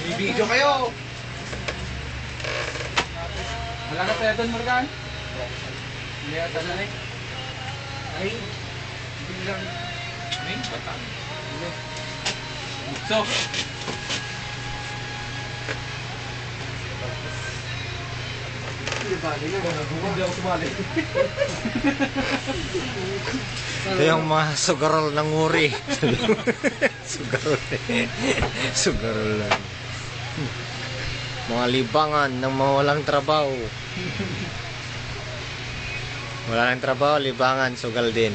Binibidyo kayo. Wala ka tayo doon, Morgan? Hindi ata na eh. Ay, hindi lang. Ay, bata. Hindi. Bukso. Hindi ako sumali. Ito yung mga sugarol ng uri. Sugarol. Sugarol lang. Mga libangan ng mga walang trabaho. Wala nang trabaho, libangan, sugal din.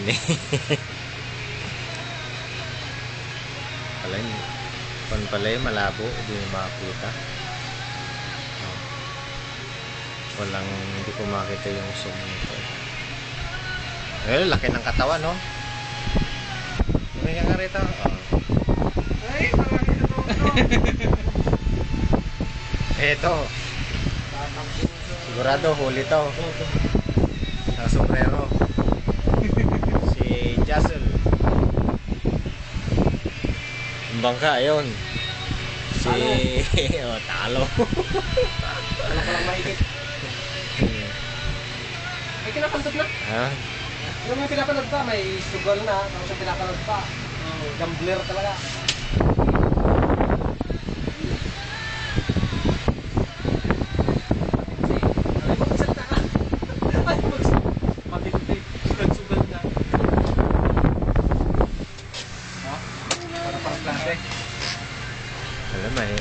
Pala yung malabo, hindi makakita. Walang, hindi ko makita yung zoom nito. Laki ng katawan, no? May nga rito. Ay, marami na to. Eto. Sigurado, huli to. Sa sombrero. Si Jassel. Yung bangka, ayun. Si... oh, talo. Ano pa lang mahigit? Ay, kinapanood na? Ha? Yung may pinapanood pa, may sugal na. Tapos yung pinapanood pa. Gambler talaga. Alam mo eh.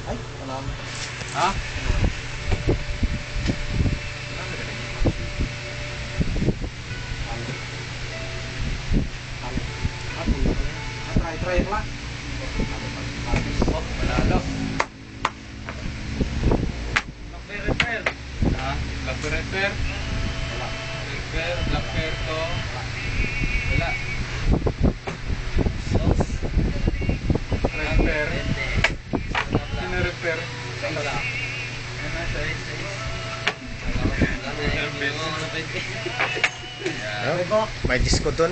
Ay, wala mo. Ha? Try lang. Oh, malalo. Black bear. Ha? Black bear. Wala. Black bear to. Wala. Repair. Sino-repair? Wala. May disco doon.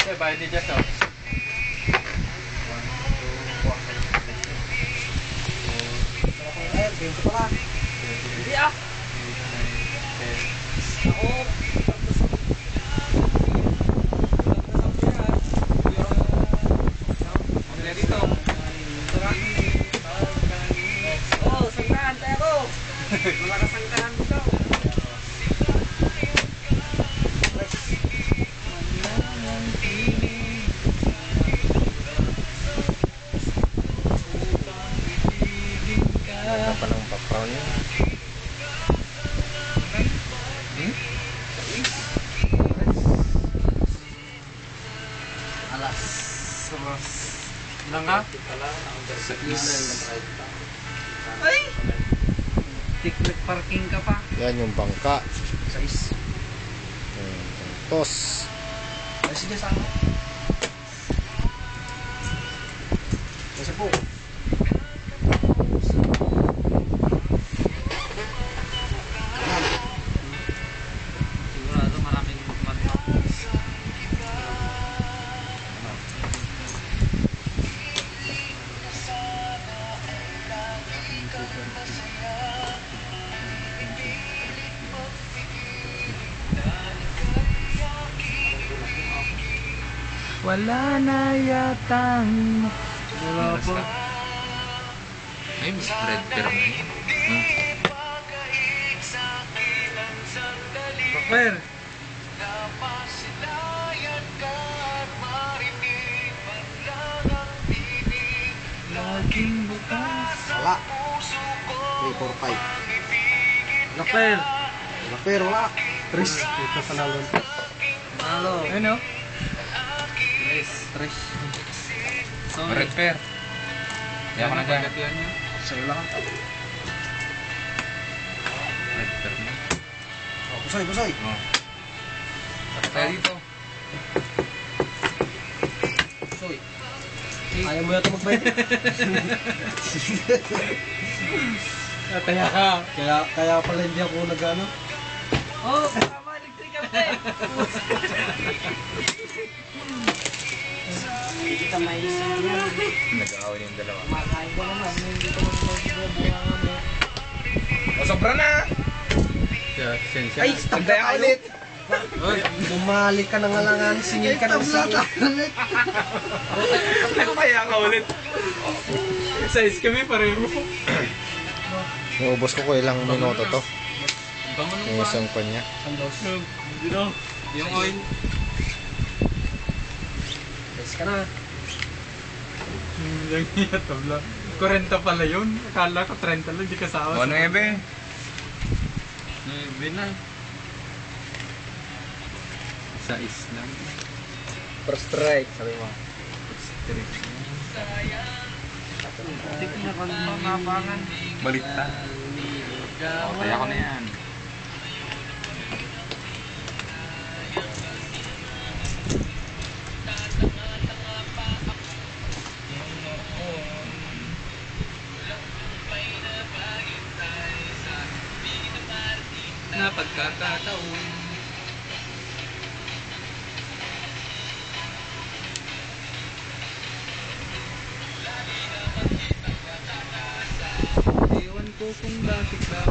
Kasi bayad ni Jess, oh. Hindi ah. Ako. Dito. Oh, sangkahan tayo ko. Wala ka sangkahan dito. Ano pa ng background niya? Alas. Ilang ka? Ay! Tiklik parking ka pa. Yan yung bangka. Size. Tos. Ay, sige sa ako. Kasi po. Sigurado maraming manok. Wala na yatang wala po. Ay, mas red pero na yun. Bakwer. Laging bukas. Wala. 3, 4, 5. Bakwer. Bakwer, wala. Tris. Ito sa lalon. Malo. Ano? Tris. Red pair. Kaya ako na dyan. Sa'yo lang. Red pair na. Pusoy, pusoy. Oh. Kaya dito. Pusoy. Ayaw mo yata magbayad. Kaya ka. Kaya pala hindi ako nag-ano. Oh, kasama electric cafe. Pasensya Ay, na. stop na ulit. Uy, Bumalik ka na nga lang, singil ka ng sala. kaya ka ulit. Size kami pareho. Naubos ko ilang minuto to. Bango nung Yung isang pan niya. Yung oil. Yes ka na. Yung iya tabla. 40 pala yun. Akala ko 30 lang, di kasama. O, 9. 9 na. Sa islam. First strike, sabi mo. Hindi ko nakamapangan. Baliktad. Kaya ko na yan. Na pagkakataon. Ewan ko kung bakit ba